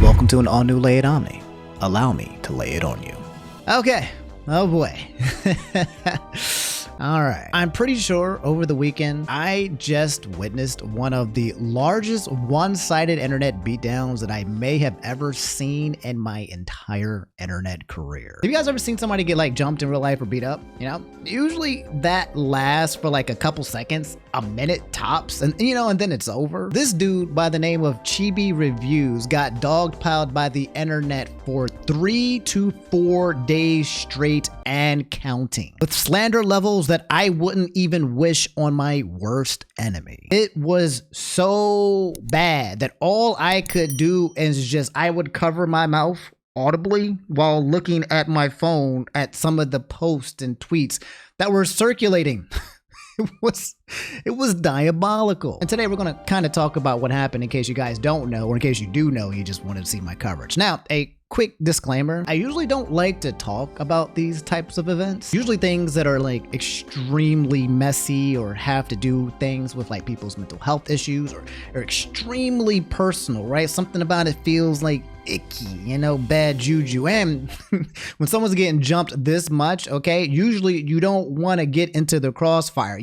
Welcome to an all-new Lay It Omni. Allow me to lay it on you. Okay. Oh boy. Alright. I'm pretty sure over the weekend, I just witnessed one of the largest one-sided internet beatdowns that I may have ever seen in my entire internet career. Have you guys ever seen somebody get like jumped in real life or beat up? You know, usually that lasts for like a couple seconds, a minute tops, and and then it's over. This dude by the name of Chibi Reviews got dogpiled by the internet for 3 to 4 days straight and counting, with slander levels that I wouldn't even wish on my worst enemy. It was so bad that all I could do is I would cover my mouth audibly while looking at my phone at some of the posts and tweets that were circulating. It was diabolical. And today we're going to kind of talk about what happened in case you guys don't know, or in case you do know, you just wanted to see my coverage. Now, a quick disclaimer, I usually don't like to talk about these types of events. Usually things that are like extremely messy or have to do things with like people's mental health issues or extremely personal, right? Something about it feels like icky, bad juju. And when someone's getting jumped this much, okay, usually you don't want to get into the crossfire.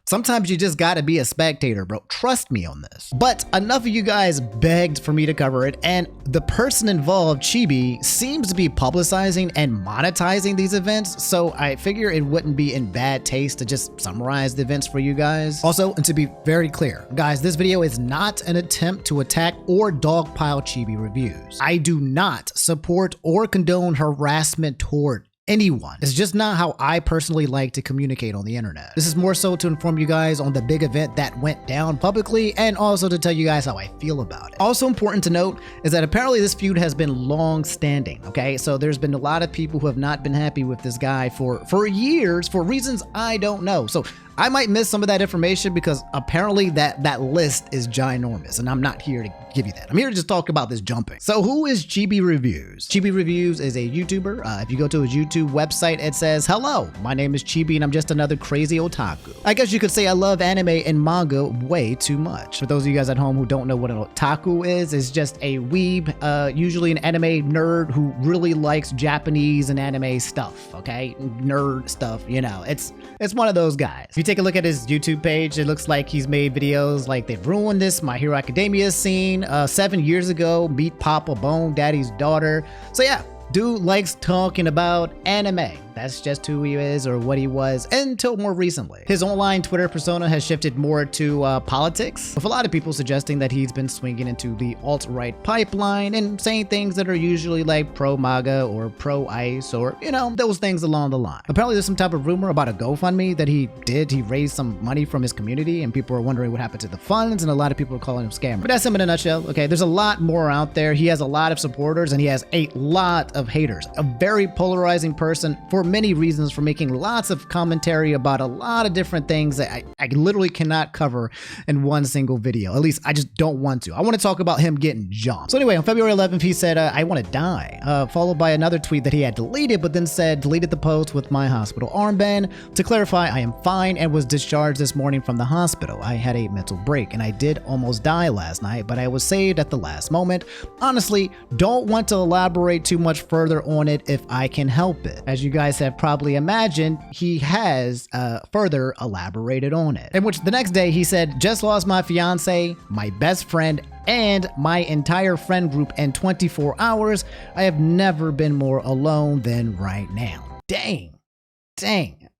Sometimes you just gotta be a spectator, bro. Trust me on this. But enough of you guys begged for me to cover it, and the person involved, Chibi, seems to be publicizing and monetizing these events, so I figure it wouldn't be in bad taste to just summarize the events for you guys. Also, and to be very clear, guys, this video is not an attempt to attack or dogpile Chibi Reviews. I do not support or condone harassment toward anyone. It's just not how I personally like to communicate on the internet. This is more so to inform you guys on the big event that went down publicly, and also to tell you guys how I feel about it. Also important to note is that apparently this feud has been long standing, okay? So there's been a lot of people who have not been happy with this guy for years for reasons I don't know. So I might miss some of that information because apparently that list is ginormous, and I'm not here to give you that. I'm here to just talk about this jumping. So who is Chibi Reviews? Chibi Reviews is a YouTuber. If you go to his YouTube website, it says, "Hello, my name is Chibi and I'm just another crazy otaku." I guess you could say I love anime and manga way too much. For those of you guys at home who don't know what an otaku is, it's just a weeb, usually an anime nerd who really likes Japanese and anime stuff, okay? Nerd stuff, it's one of those guys. If you take a look at his YouTube page, it looks like he's made videos like They've Ruined This, My Hero Academia scene, 7 years ago, Meet Papa Bone Daddy's Daughter. So yeah, dude likes talking about anime. That's just who he is or what he was until more recently. His online Twitter persona has shifted more to politics, with a lot of people suggesting that he's been swinging into the alt-right pipeline and saying things that are usually like pro-MAGA or pro-ICE or, those things along the line. Apparently there's some type of rumor about a GoFundMe that he did. He raised some money from his community and people are wondering what happened to the funds, and a lot of people are calling him scammer. But that's him in a nutshell. Okay, there's a lot more out there. He has a lot of supporters and he has a lot of haters. A very polarizing person for many reasons, for making lots of commentary about a lot of different things that I literally cannot cover in one single video. At least I just don't want to. I want to talk about him getting jumped. So anyway, on February 11th, he said, "I want to die," followed by another tweet that he had deleted, but then said, "Deleted the post with my hospital armband. To clarify, I am fine and was discharged this morning from the hospital. I had a mental break and I did almost die last night, but I was saved at the last moment. Honestly, don't want to elaborate too much further on it if I can help it." As you guys have probably imagined, he has further elaborated on it. In which the next day he said, "Just lost my fiance, my best friend, and my entire friend group in 24 hours. I have never been more alone than right now." Dang.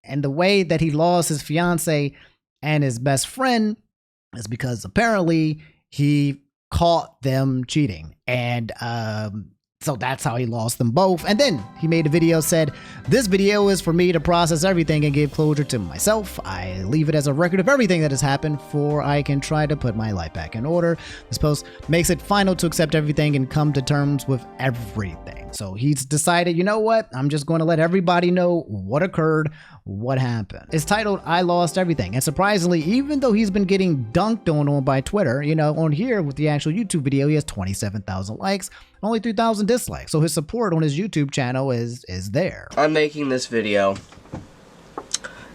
And the way that he lost his fiance and his best friend is because apparently he caught them cheating. And so that's how he lost them both. And then he made a video, said, "This video is for me to process everything and give closure to myself. I leave it as a record of everything that has happened, for I can try to put my life back in order. This post makes it final to accept everything and come to terms with everything." So he's decided, you know what? I'm just going to let everybody know what occurred, what happened. It's titled, "I Lost Everything." And surprisingly, even though he's been getting dunked on by Twitter, on here with the actual YouTube video, he has 27,000 likes, only 3,000 dislikes. So his support on his YouTube channel is there. I'm making this video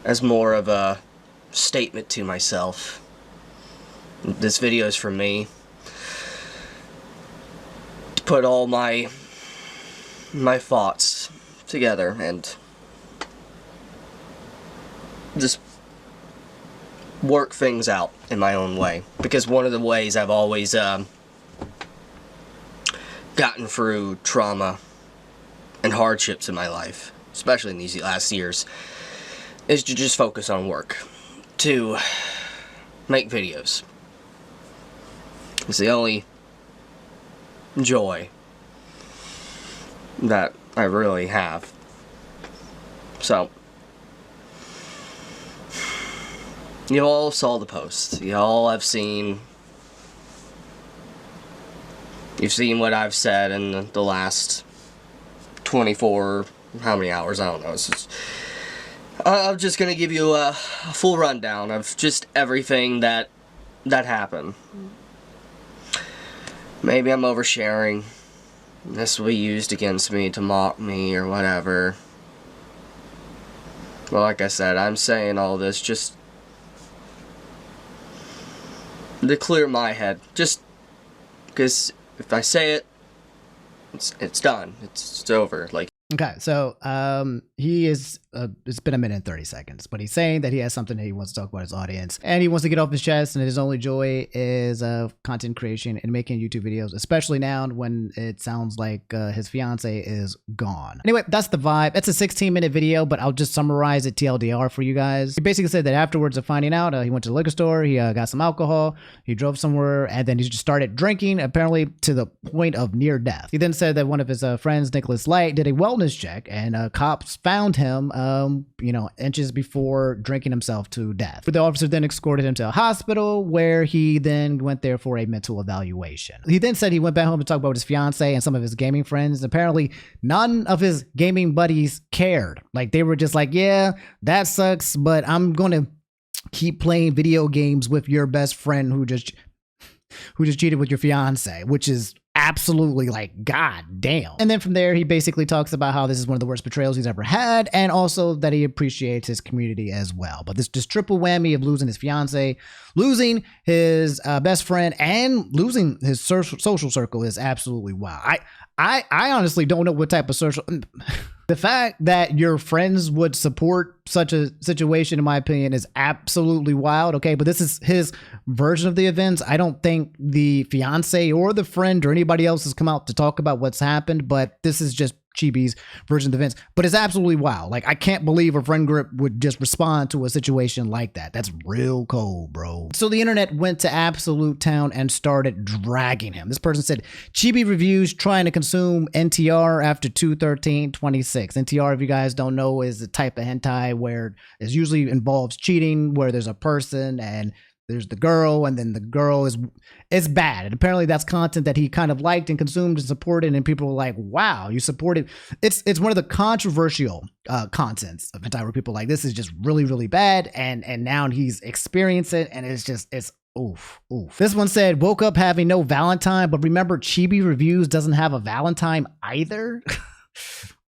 as more of a statement to myself. This video is for me. put all my thoughts together and just work things out in my own way. Because one of the ways I've always gotten through trauma and hardships in my life, especially in these last years, is to just focus on work, to make videos. It's the only joy that I really have. So, you all saw the post. You all have seen. You've seen what I've said in the last 24, how many hours? I don't know. It's just, I'm just gonna give you a full rundown of just everything that happened. Maybe I'm oversharing. This will be used against me to mock me or whatever. Well, like I said, I'm saying all this just to clear my head. Just because if I say it, it's done. It's over. Like. Okay, so he is, it's been a minute and 30 seconds, but he's saying that he has something that he wants to talk about his audience, and he wants to get off his chest, and his only joy is content creation and making YouTube videos, especially now when it sounds like his fiance is gone. Anyway, that's the vibe. It's a 16-minute video, but I'll just summarize it TLDR for you guys. He basically said that afterwards of finding out, he went to the liquor store, he got some alcohol, he drove somewhere, and then he just started drinking, apparently to the point of near death. He then said that one of his friends, Nicholas Light, did a wellness check, and cops found him, inches before drinking himself to death. But the officer then escorted him to a hospital, where he then went there for a mental evaluation. He then said he went back home to talk about his fiance and some of his gaming friends. Apparently, none of his gaming buddies cared. Like, they were just like, yeah, that sucks, but I'm gonna keep playing video games with your best friend who just cheated with your fiance, which is absolutely like, god damn. And then from there, he basically talks about how this is one of the worst betrayals he's ever had, and also that he appreciates his community as well. But this triple whammy of losing his fiance, losing his best friend, and losing his social circle is absolutely wild. I honestly don't know what type of social. The fact that your friends would support such a situation, in my opinion, is absolutely wild. Okay, but this is his version of the events. I don't think the fiance or the friend or anybody else has come out to talk about what's happened, but this is just Chibi's version of the events. But it's absolutely wild. Like, I can't believe a friend group would just respond to a situation like that. That's real cold, bro. So the internet went to absolute town and started dragging him. This person said, Chibi Reviews trying to consume NTR after 2/13/26. NTR, if you guys don't know, is a type of hentai where it usually involves cheating, where there's a person and there's the girl, and then the girl it's bad. And apparently that's content that he kind of liked and consumed and supported, and people were like, wow, you supported. It's one of the controversial contents of hentai where people are like, this is just really, really bad, and now he's experienced it, and it's oof. This one said, woke up having no Valentine, but remember, Chibi Reviews doesn't have a Valentine either.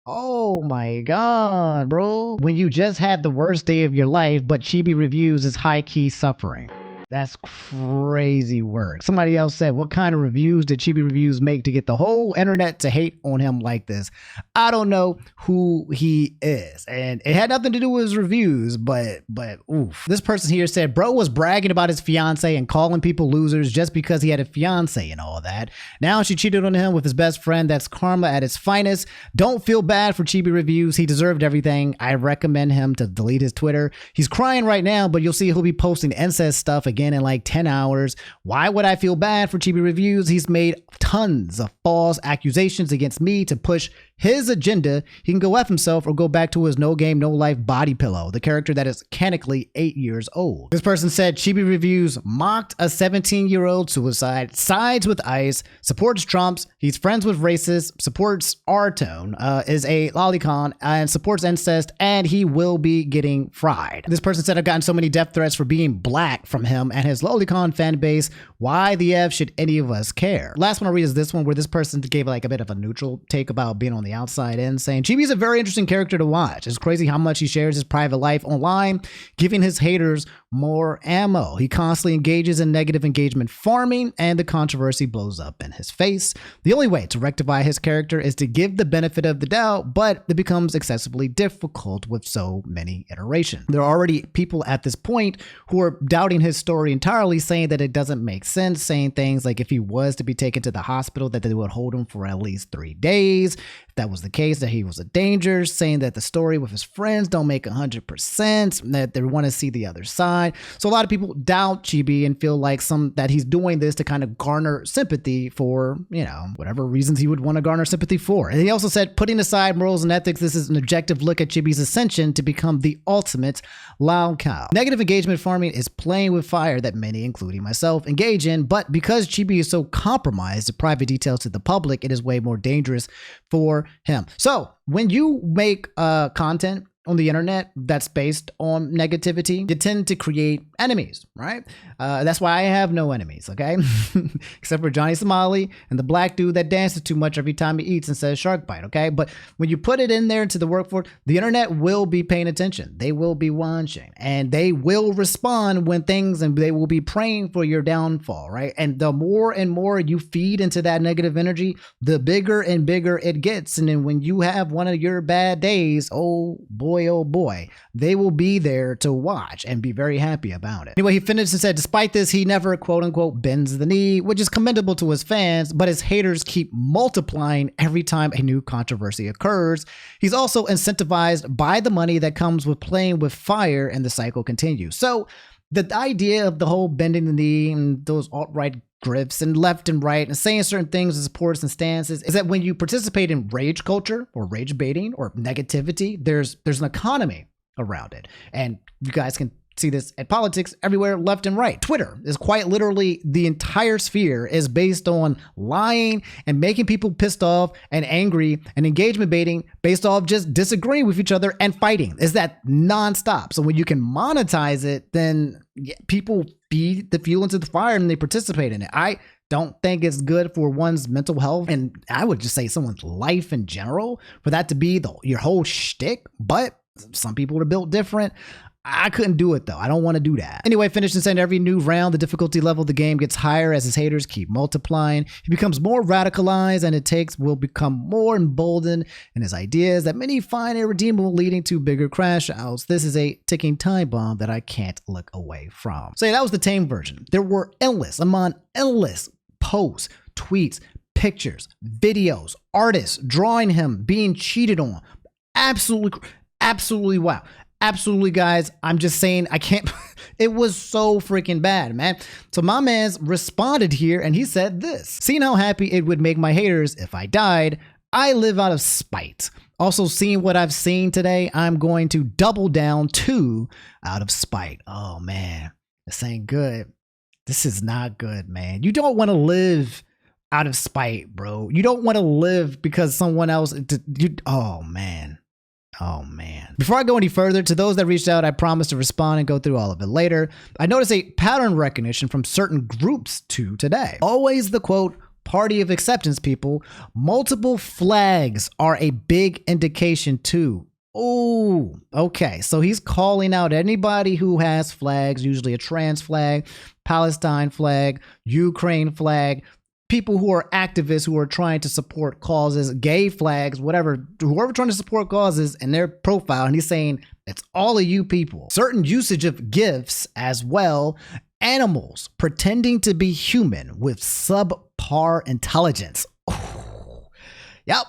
Oh my god, bro. When you just had the worst day of your life, but Chibi Reviews is high-key suffering. That's crazy work. Somebody else said, what kind of reviews did Chibi Reviews make to get the whole internet to hate on him like this? I don't know who he is. And it had nothing to do with his reviews, but oof. This person here said, bro was bragging about his fiance and calling people losers just because he had a fiance and all that. Now she cheated on him with his best friend. That's karma at its finest. Don't feel bad for Chibi Reviews. He deserved everything. I recommend him to delete his Twitter. He's crying right now, but you'll see he'll be posting incest stuff again in like 10 hours. Why would I feel bad for Chibi Reviews? He's made tons of false accusations against me to push his agenda. He can go F himself or go back to his no game, no life body pillow, the character that is canonically 8 years old. This person said Chibi Reviews mocked a 17-year-old suicide, sides with ICE, supports Trumps, he's friends with racists, supports R-Tone, is a lolicon, and supports incest, and he will be getting fried. This person said, I've gotten so many death threats for being black from him and his lolicon fan base. Why the F should any of us care? Last one I'll read is this one, where this person gave like a bit of a neutral take about being on the outside in, saying, Chibi's a very interesting character to watch. It's crazy how much he shares his private life online, giving his haters more ammo. He constantly engages in negative engagement farming, and the controversy blows up in his face. The only way to rectify his character is to give the benefit of the doubt, but it becomes excessively difficult with so many iterations. There are already people at this point who are doubting his story entirely, saying that it doesn't make sense, saying things like if he was to be taken to the hospital, that they would hold him for at least 3 days. If that was the case, that he was a danger, saying that the story with his friends don't make 100%, that they want to see the other side. So a lot of people doubt Chibi and feel like that he's doing this to kind of garner sympathy for, whatever reasons he would want to garner sympathy for. And he also said, putting aside morals and ethics, this is an objective look at Chibi's ascension to become the ultimate loud cow. Negative engagement farming is playing with fire that many, including myself, engage in, but because Chibi is so compromised to private details to the public, it is way more dangerous for him. So when you make content on the internet that's based on negativity, you tend to create enemies, right? That's why I have no enemies, okay? Except for Johnny Somali and the black dude that dances too much every time he eats and says shark bite, okay? But when you put it in there into the workforce, the internet will be paying attention. They will be watching, and they will respond when and they will be praying for your downfall, right? And the more and more you feed into that negative energy, the bigger and bigger it gets. And then when you have one of your bad days, oh boy, they will be there to watch and be very happy about it. Anyway, he finished and said, despite this, he never quote unquote bends the knee, which is commendable to his fans, but his haters keep multiplying every time a new controversy occurs. He's also incentivized by the money that comes with playing with fire, and the cycle continues. So the idea of the whole bending the knee and those alt-right grifts and left and right and saying certain things and supports and stances is that when you participate in rage culture or rage baiting or negativity, there's an economy around it. And you guys can see this at politics everywhere, left and right. Twitter is quite literally, the entire sphere is based on lying and making people pissed off and angry, and engagement baiting based off just disagreeing with each other and fighting. Is that nonstop? So when you can monetize it, then people feed the fuel into the fire and they participate in it. I don't think it's good for one's mental health, and I would just say someone's life in general, for that to be your whole shtick. But some people are built different. I couldn't do it though. I don't want to do that. Anyway, finished and saying, every new round, the difficulty level of the game gets higher as his haters keep multiplying. He becomes more radicalized, and will become more emboldened in his ideas that many find irredeemable, leading to bigger crash outs. This is a ticking time bomb that I can't look away from. So yeah, that was the tame version. There were endless posts, tweets, pictures, videos, artists drawing him being cheated on. Absolutely wow. Absolutely, guys. I'm just saying, I can't. It was so freaking bad, man. So my man's responded here, and he said this: seeing how happy it would make my haters if I died, I live out of spite. Also, seeing what I've seen today, I'm going to double down too out of spite. Oh man, this ain't good. This is not good, man. You don't want to live out of spite, bro. You don't want to live because someone else. Oh man. Oh man. Before I go any further, to those that reached out, I promise to respond and go through all of it later. I noticed a pattern recognition from certain groups too today. Always the quote, party of acceptance people. Multiple flags are a big indication too. Oh, okay. So he's calling out anybody who has flags, usually a trans flag, Palestine flag, Ukraine flag, people who are activists who are trying to support causes, gay flags, whatever, whoever trying to support causes in their profile. And he's saying it's all of you people. Certain usage of gifs as well. Animals pretending to be human with subpar intelligence. Oh, yep.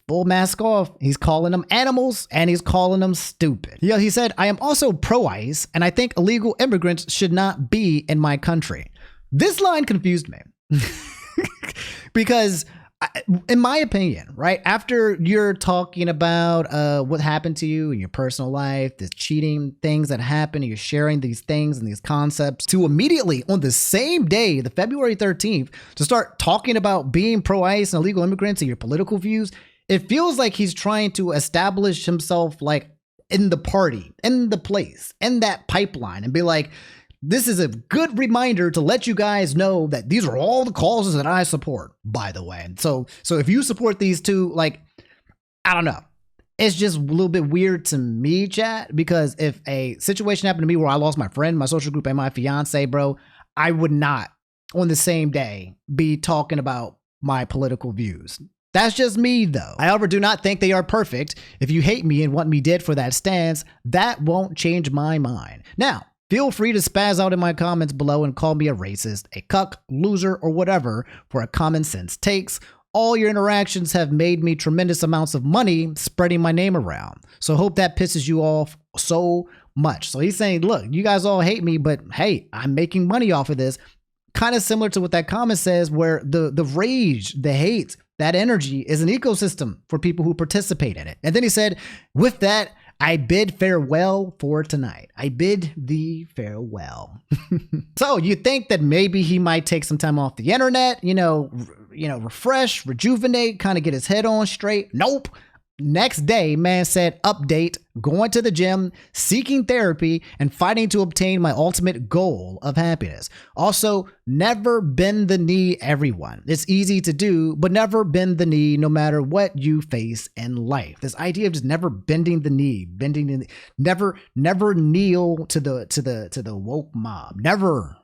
Full mask off. He's calling them animals and he's calling them stupid. Yeah, he said, I am also pro-ICE and I think illegal immigrants should not be in my country. This line confused me. Because in my opinion, right, after you're talking about what happened to you in your personal life, the cheating things that happen, and you're sharing these things and these concepts, to immediately on the same day, the February 13th, to start talking about being pro-ICE and illegal immigrants and your political views, it feels like he's trying to establish himself like in the party, in the place, in that pipeline, and be like, this is a good reminder to let you guys know that these are all the causes that I support, by the way. And so if you support these two, like, I don't know. It's just a little bit weird to me, chat, because if a situation happened to me where I lost my friend, my social group, and my fiance, bro, I would not on the same day be talking about my political views. That's just me, though. I, however, do not think they are perfect. If you hate me and want me dead for that stance, that won't change my mind. Now, feel free to spaz out in my comments below and call me a racist, a cuck, loser, or whatever for a common sense takes. All your interactions have made me tremendous amounts of money spreading my name around. So hope that pisses you off so much. So he's saying, look, you guys all hate me, but hey, I'm making money off of this. Kind of similar to what that comment says, where the rage, the hate, that energy is an ecosystem for people who participate in it. And then he said, with that, I bid farewell for tonight. I bid thee farewell. So you think that maybe he might take some time off the internet, refresh, rejuvenate, kind of get his head on straight? Nope. Next day, man said, update, going to the gym, seeking therapy, and fighting to obtain my ultimate goal of happiness. Also, never bend the knee, everyone. It's easy to do, but never bend the knee no matter what you face in life. This idea of just never bending the knee, never kneel to the woke mob. Never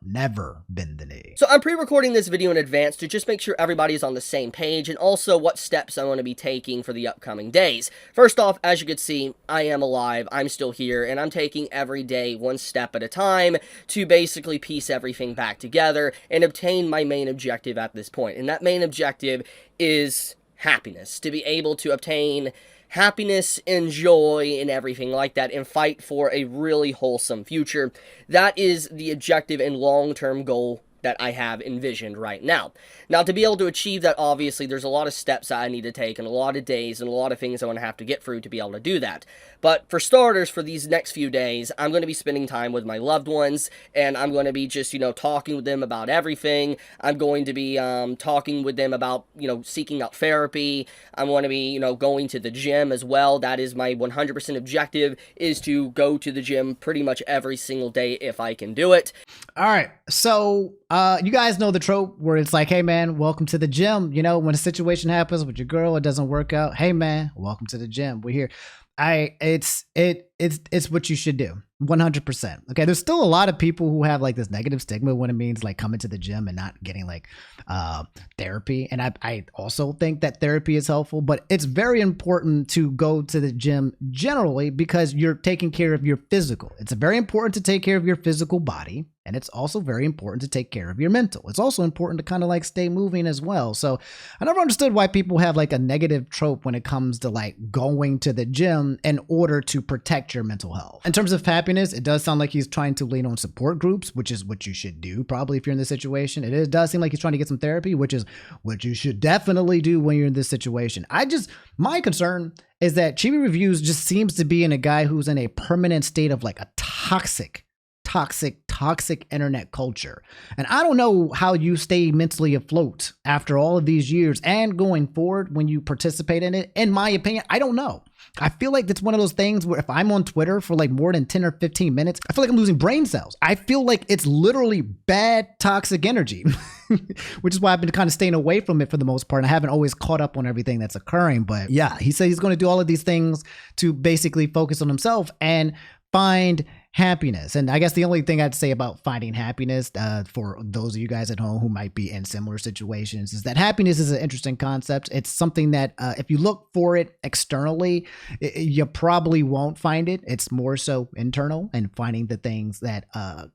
bend the knee. So I'm pre-recording this video in advance to just make sure everybody is on the same page, and also what steps I'm going to be taking for the upcoming days. First off, as you can see, I am alive, I'm still here, and I'm taking every day one step at a time to basically piece everything back together and obtain my main objective at this point. And that main objective is happiness. To be able to obtain happiness and joy and everything like that and fight for a really wholesome future. That is the objective and long-term goal that I have envisioned right now. Now, to be able to achieve that, obviously, there's a lot of steps that I need to take and a lot of days and a lot of things I'm going to have to get through to be able to do that. But for starters, for these next few days, I'm going to be spending time with my loved ones, and I'm going to be just, talking with them about everything. I'm going to be talking with them about, seeking out therapy. I'm going to be, going to the gym as well. That is my 100% objective, is to go to the gym pretty much every single day if I can do it. All right, so you guys know the trope where it's like, hey man, welcome to the gym. When a situation happens with your girl, it doesn't work out. Hey man, welcome to the gym. We're here. It's what you should do. 100%. Okay. There's still a lot of people who have like this negative stigma when it means like coming to the gym and not getting like therapy. And I also think that therapy is helpful, but it's very important to go to the gym generally because you're taking care of your physical. It's very important to take care of your physical body. And it's also very important to take care of your mental. It's also important to kind of like stay moving as well. So I never understood why people have like a negative trope when it comes to like going to the gym in order to protect your mental health. In terms of happiness, it does sound like he's trying to lean on support groups, which is what you should do probably if you're in this situation. It does seem like he's trying to get some therapy, which is what you should definitely do when you're in this situation. My concern is that Chibi Reviews just seems to be in a guy who's in a permanent state of like a toxic internet culture. And I don't know how you stay mentally afloat after all of these years and going forward when you participate in it. In my opinion, I don't know. I feel like it's one of those things where if I'm on Twitter for like more than 10 or 15 minutes, I feel like I'm losing brain cells. I feel like it's literally bad toxic energy, which is why I've been kind of staying away from it for the most part. And I haven't always caught up on everything that's occurring. But yeah, he said he's going to do all of these things to basically focus on himself and find happiness. And I guess the only thing I'd say about finding happiness for those of you guys at home who might be in similar situations is that happiness is an interesting concept. It's something that if you look for it externally, you probably won't find it. It's more so internal and finding the things that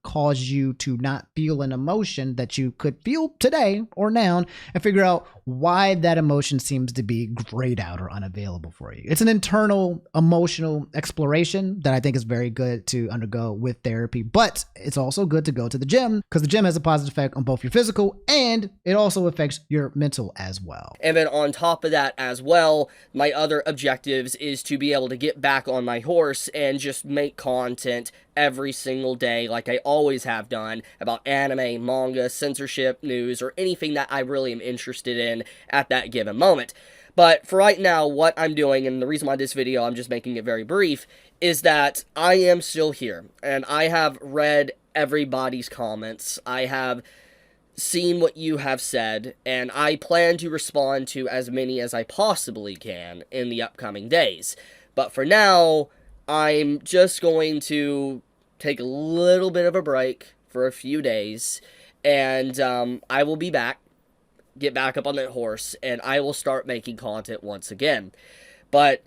cause you to not feel an emotion that you could feel today or now and figure out why that emotion seems to be grayed out or unavailable for you. It's an internal emotional exploration that I think is very good to undergo with therapy, but it's also good to go to the gym because the gym has a positive effect on both your physical and it also affects your mental as well. And then on top of that as well, my other objectives is to be able to get back on my horse and just make content every single day like I always have done about anime, manga, censorship, news, or anything that I really am interested in at that given moment. But for right now, what I'm doing, and the reason why this video, I'm just making it very brief, is that I am still here, and I have read everybody's comments. I have seen what you have said, and I plan to respond to as many as I possibly can in the upcoming days. But for now, I'm just going to take a little bit of a break for a few days, and I will be back, get back up on that horse, and I will start making content once again. But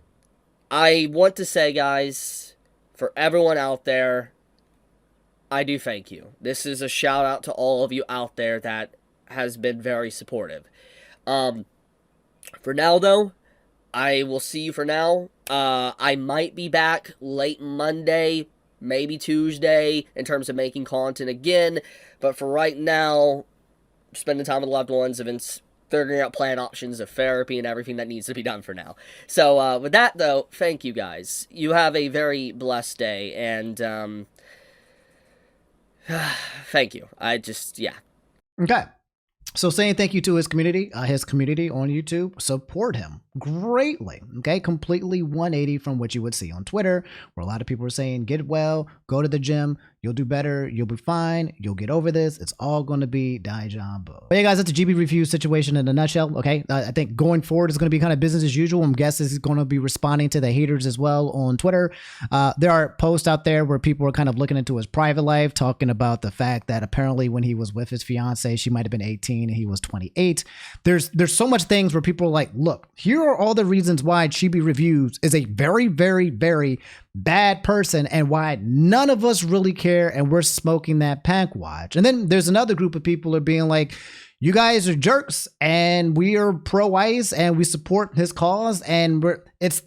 I want to say, guys, for everyone out there, I do thank you. This is a shout out to all of you out there that has been very supportive. For now, though, I will see you for now. I might be back late Monday, maybe Tuesday, in terms of making content again. But for right now, spending time with loved ones, I've been figuring out plan options of therapy and everything that needs to be done for now. So with that, though, thank you guys. You have a very blessed day, and thank you. Yeah. Okay. So saying thank you to his community on YouTube. Support him greatly. Okay. Completely 180 from what you would see on Twitter, where a lot of people are saying, get well, go to the gym, you'll do better, you'll be fine, you'll get over this. It's all going to be daijambo. But yeah, guys, that's a GB Reviews situation in a nutshell. Okay. I think going forward is going to be kind of business as usual. I'm guessing he's going to be responding to the haters as well on Twitter. There are posts out there where people are kind of looking into his private life, talking about the fact that apparently when he was with his fiance, she might have been 18 and he was 28. There's so much things where people are like, look, here are all the reasons why Chibi Reviews is a very, very, very bad person and why none of us really care and we're smoking that pank watch. And then there's another group of people are being like, you guys are jerks and we are pro-ICE and we support his cause, and if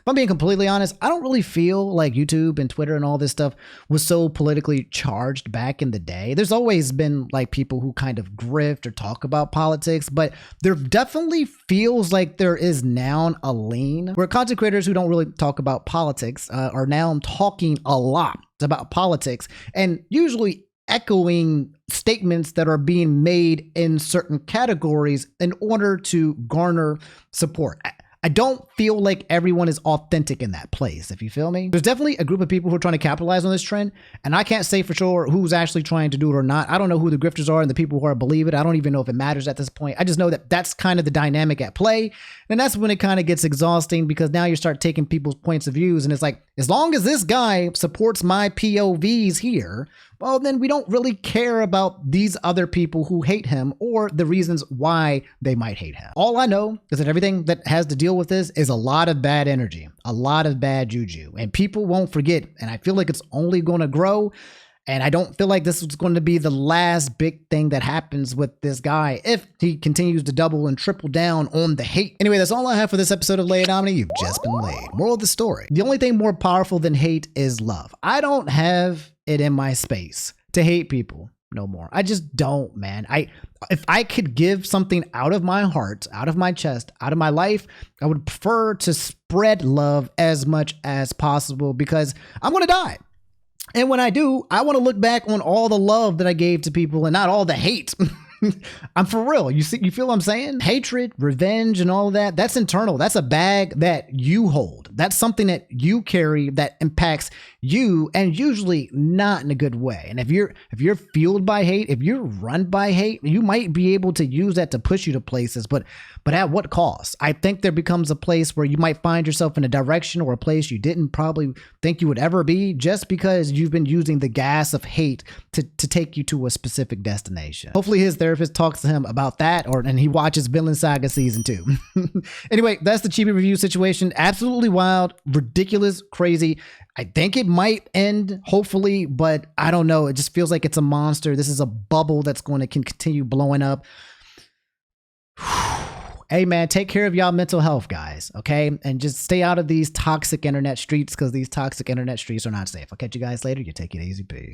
I'm being completely honest, I don't really feel like YouTube and Twitter and all this stuff was so politically charged back in the day. There's always been like people who kind of grift or talk about politics, but there definitely feels like there is now a lean where content creators who don't really talk about politics are now talking a lot about politics and usually echoing statements that are being made in certain categories in order to garner support. I don't feel like everyone is authentic in that place, if you feel me. There's definitely a group of people who are trying to capitalize on this trend, and I can't say for sure who's actually trying to do it or not. I don't know who the grifters are and the people who are believe it. I don't even know if it matters at this point. I just know that that's kind of the dynamic at play, and that's when it kind of gets exhausting because now you start taking people's points of views, and it's like, as long as this guy supports my POVs here, well, then we don't really care about these other people who hate him or the reasons why they might hate him. All I know is that everything that has to deal with this is a lot of bad energy, a lot of bad juju, and people won't forget. And I feel like it's only going to grow. And I don't feel like this is going to be the last big thing that happens with this guy if he continues to double and triple down on the hate. Anyway, that's all I have for this episode of Laid Omni. You've just been laid. Moral of the story: the only thing more powerful than hate is love. I don't have it in my space to hate people no more. I just don't, man. If I could give something out of my heart, out of my chest, out of my life, I would prefer to spread love as much as possible because I'm going to die. And when I do, I want to look back on all the love that I gave to people and not all the hate. I'm for real. You feel what I'm saying? Hatred, revenge, and all of that, that's internal. That's a bag that you hold. That's something that you carry that impacts you, and usually not in a good way. And if you're fueled by hate, if you're run by hate, you might be able to use that to push you to places, but at what cost? I think there becomes a place where you might find yourself in a direction or a place you didn't probably think you would ever be just because you've been using the gas of hate to take you to a specific destination. Hopefully his therapist talks to him about that, and he watches Villain Saga season 2. Anyway, that's the Chibi Review situation. Absolutely wild, ridiculous, crazy. I think it might end, hopefully, but I don't know. It just feels like it's a monster. This is a bubble that's going to continue blowing up. Hey, man, take care of y'all mental health, guys, okay? And just stay out of these toxic internet streets because these toxic internet streets are not safe. I'll catch you guys later. You take it easy. Peace.